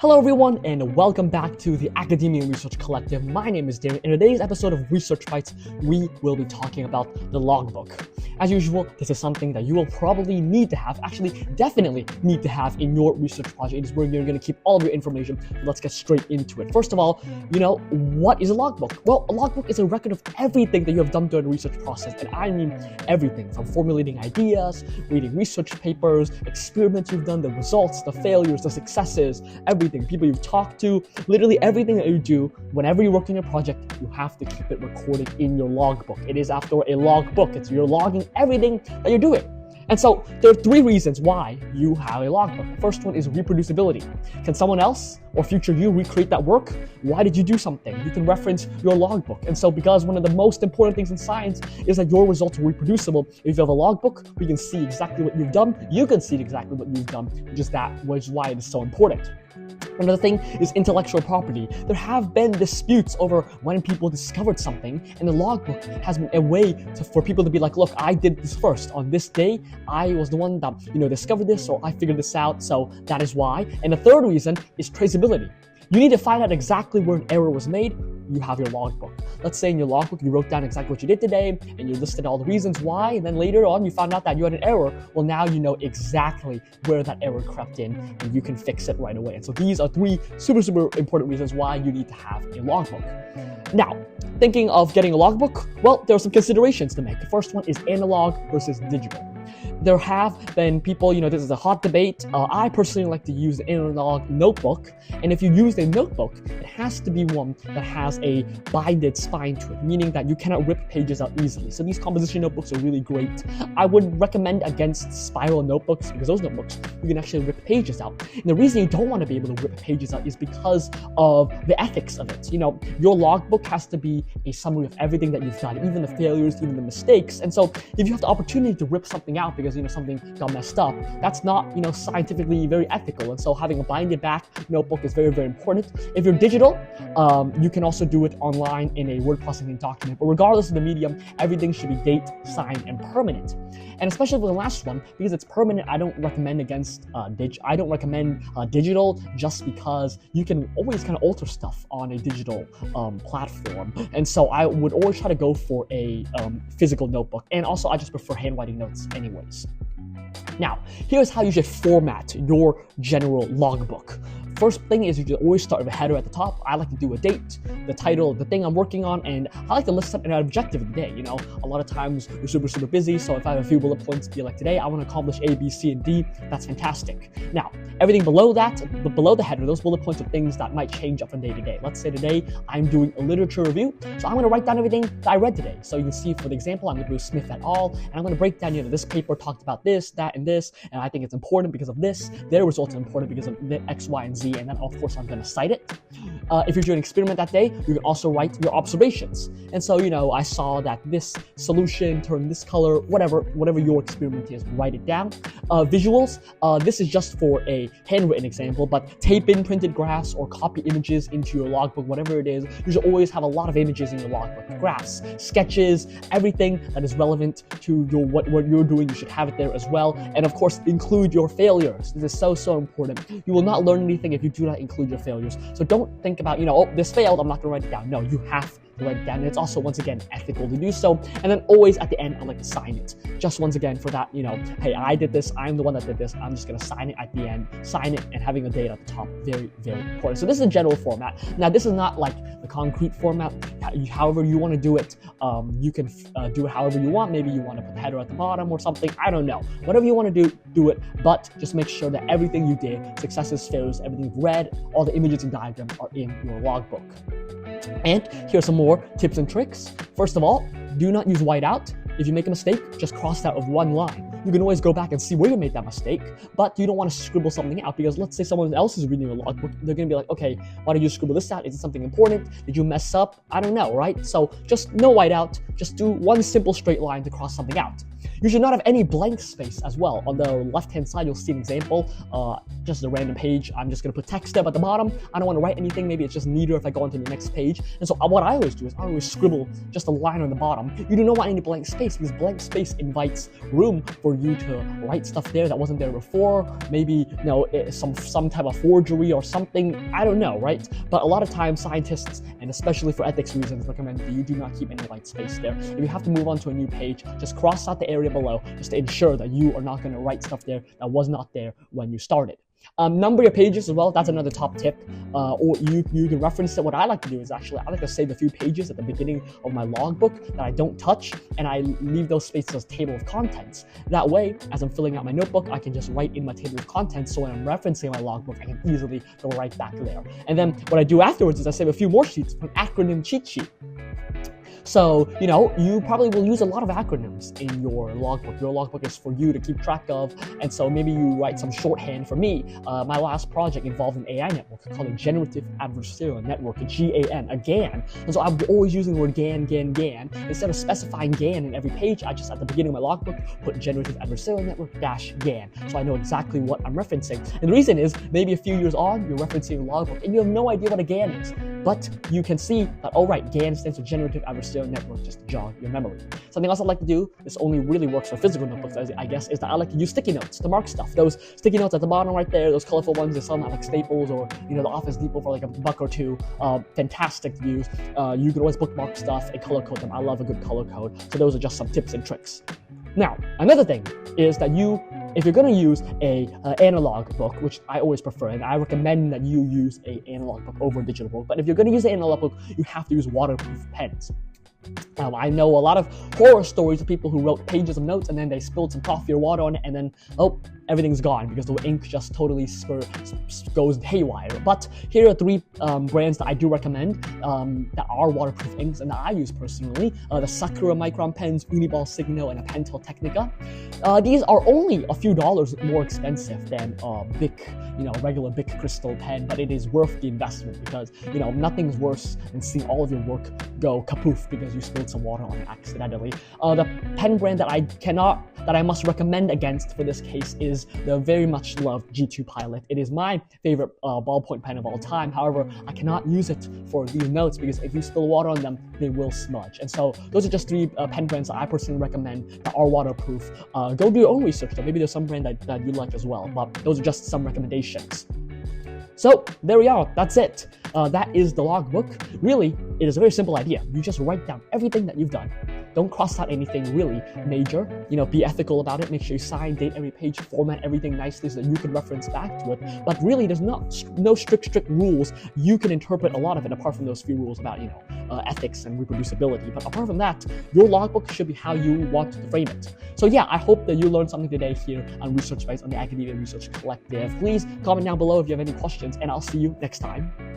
Hello everyone, and welcome back to the Academia Research Collective. My name is Darren. In today's episode of Research Bites, we will be talking about the logbook. As usual, this is something that you will probably need to have, actually definitely need to have in your research project. It is where you're going to keep all of your information. So let's get straight into it. First of all, what is a logbook? Well, a logbook is a record of everything that you have done during the research process, and I mean everything from formulating ideas, reading research papers, experiments you've done, the results, the failures, the successes, everything, people you've talked to, literally everything that you do. Whenever you work on your project, you have to keep it recorded in your logbook. It is, after all, a logbook. You're logging everything that you're doing. And so there are three reasons why you have a logbook. The first one is reproducibility. Can someone else or future you recreate that work? Why did you do something? You can reference your logbook. And so because one of the most important things in science is that your results are reproducible, if you have a logbook, we can see exactly what you've done. You can see exactly what you've done, which is why it is so important. Another thing is intellectual property. There have been disputes over when people discovered something, and the logbook has been a way for people to be like, look, I did this first. On this day, I was the one that discovered this, or I figured this out, so that is why. And the third reason is traceability. You need to find out exactly where an error was made. You have your logbook. Let's say in your logbook, you wrote down exactly what you did today, and you listed all the reasons why, and then later on, you found out that you had an error. Well, now you know exactly where that error crept in, and you can fix it right away. And so these are three super, super important reasons why you need to have a logbook. Now, thinking of getting a logbook, well, there are some considerations to make. The first one is analog versus digital. There have been people, this is a hot debate. I personally like to use the analog notebook. And if you use a notebook, it has to be one that has a binded spine to it, meaning that you cannot rip pages out easily. So these composition notebooks are really great. I would recommend against spiral notebooks, because those notebooks, you can actually rip pages out. And the reason you don't want to be able to rip pages out is because of the ethics of it. Your logbook has to be a summary of everything that you've done, even the failures, even the mistakes. And so if you have the opportunity to rip something out because something got messed up, that's not scientifically very ethical. And so having a binded back notebook is very, very important. If you're digital, you can also do it online in a word processing document. But regardless of the medium, everything should be date, signed, and permanent. And especially for the last one, because it's permanent, I don't recommend digital, just because you can always kind of alter stuff on a digital platform. And so I would always try to go for a physical notebook. And also, I just prefer handwriting notes anyways. Now, here's how you should format your general logbook. First thing is you should always start with a header at the top. I like to do a date, the title of the thing I'm working on, and I like to list an objective of the day. A lot of times you're super, super busy, so if I have a few bullet points, be like, today I want to accomplish A, B, C, and D, that's fantastic. Now, everything below that, below the header, those bullet points are things that might change up from day to day. Let's say today I'm doing a literature review, so I'm going to write down everything that I read today. So you can see, for the example, I'm going to do Smith et al., and I'm going to break down, this paper talked about this, that, and this, and I think it's important because of this. Their results are important because of the X, Y, and Z, and then of course I'm going to cite it. If you're doing an experiment that day, you can also write your observations. And so, I saw that this solution turned this color, whatever your experiment is, write it down. Visuals, this is just for a handwritten example, but tape in printed graphs or copy images into your logbook, whatever it is. You should always have a lot of images in your logbook. Graphs, sketches, everything that is relevant to what you're doing, you should have it there as well. And of course, include your failures. This is so, so important. You will not learn anything if you do not include your failures. So don't think about, this failed, I'm not going to write it down. No, you have to write it down. And it's also, once again, ethical to do so. And then always at the end, I like to sign it. Just once again for that, hey, I did this, I'm the one that did this, I'm just going to sign it at the end, sign it, and having a date at the top, very, very important. So this is a general format. Now, this is not like the concrete format. However you want to do it, you can do it however you want. Maybe you want to put the header at the bottom or something. I don't know. Whatever you want to do it, but just make sure that everything you did, successes, failures, everything you've read, all the images and diagrams are in your logbook. And here's some more tips and tricks. First of all, do not use whiteout. If you make a mistake, just cross it out with one line. You can always go back and see where you made that mistake, but you don't want to scribble something out, because let's say someone else is reading your logbook, they're going to be like, okay, why did you scribble this out? Is it something important? Did you mess up? I don't know, right? So just no whiteout, just do one simple straight line to cross something out. You should not have any blank space as well. On the left-hand side, you'll see an example, just a random page. I'm just going to put text up at the bottom. I don't want to write anything. Maybe it's just neater if I go on to the next page. And so what I always do is I always scribble just a line on the bottom. You do not want any blank space, because blank space invites room for for you to write stuff there that wasn't there before. Maybe, some type of forgery or something. I don't know, right? But a lot of times scientists, and especially for ethics reasons, recommend that you do not keep any white space there. If you have to move on to a new page, just cross out the area below just to ensure that you are not going to write stuff there that was not there when you started. Number your pages as well. That's another top tip. Or you can reference it. What I like to do is I like to save a few pages at the beginning of my logbook that I don't touch, and I leave those spaces as table of contents. That way, as I'm filling out my notebook, I can just write in my table of contents, so when I'm referencing my logbook, I can easily go right back there. And then what I do afterwards is I save a few more sheets for an acronym cheat sheet. So, you probably will use a lot of acronyms in your logbook. Your logbook is for you to keep track of, and so maybe you write some shorthand. For me, my last project involved an AI network called a Generative Adversarial Network, a GAN, a GAN. And so I'm always using the word GAN. Instead of specifying GAN in every page, I just, at the beginning of my logbook, put Generative Adversarial Network -GAN, so I know exactly what I'm referencing. And the reason is, maybe a few years on, you're referencing your logbook, and you have no idea what a GAN is. But you can see that, oh right, GAN stands for Generative Adversarial Network, just to jog your memory. Something else I like to do, this only really works for physical notebooks, I guess, is that I like to use sticky notes to mark stuff. Those sticky notes at the bottom right there, those colorful ones, they sell them at like Staples or the Office Depot for like $1 or $2. Fantastic to use. You can always bookmark stuff and color code them. I love a good color code. So those are just some tips and tricks. Now, another thing is that if you're going to use a analog book, which I always prefer, and I recommend that you use a analog book over a digital book, but if you're going to use an analog book, you have to use waterproof pens. I know a lot of horror stories of people who wrote pages of notes and then they spilled some coffee or water on it, and then, everything's gone because the ink just totally goes haywire. But here are 3 brands that I do recommend that are waterproof inks and that I use personally. The Sakura Micron pens, Uniball Signo, and a Pentel Technica. These are only a few dollars more expensive than a regular Bic Crystal pen, but it is worth the investment because, nothing's worse than seeing all of your work go kapoof because you spilled some water on it accidentally. The pen brand that I must recommend against for this case is the very much loved G2 Pilot. It is my favorite ballpoint pen of all time. However, I cannot use it for these notes because if you spill water on them, they will smudge. And so those are just 3 pen brands that I personally recommend that are waterproof. Go do your own research though. Maybe there's some brand that you like as well, but those are just some recommendations. So there we are, that's it. That is the logbook. Really, it is a very simple idea. You just write down everything that you've done. Don't cross out anything really major. Be ethical about it. Make sure you sign, date every page, format everything nicely so that you can reference back to it. But really, there's no strict rules. You can interpret a lot of it apart from those few rules about, ethics and reproducibility. But apart from that, your logbook should be how you want to frame it. So yeah, I hope that you learned something today here on Research Bites on the Academia Research Collective. Please comment down below if you have any questions, and I'll see you next time.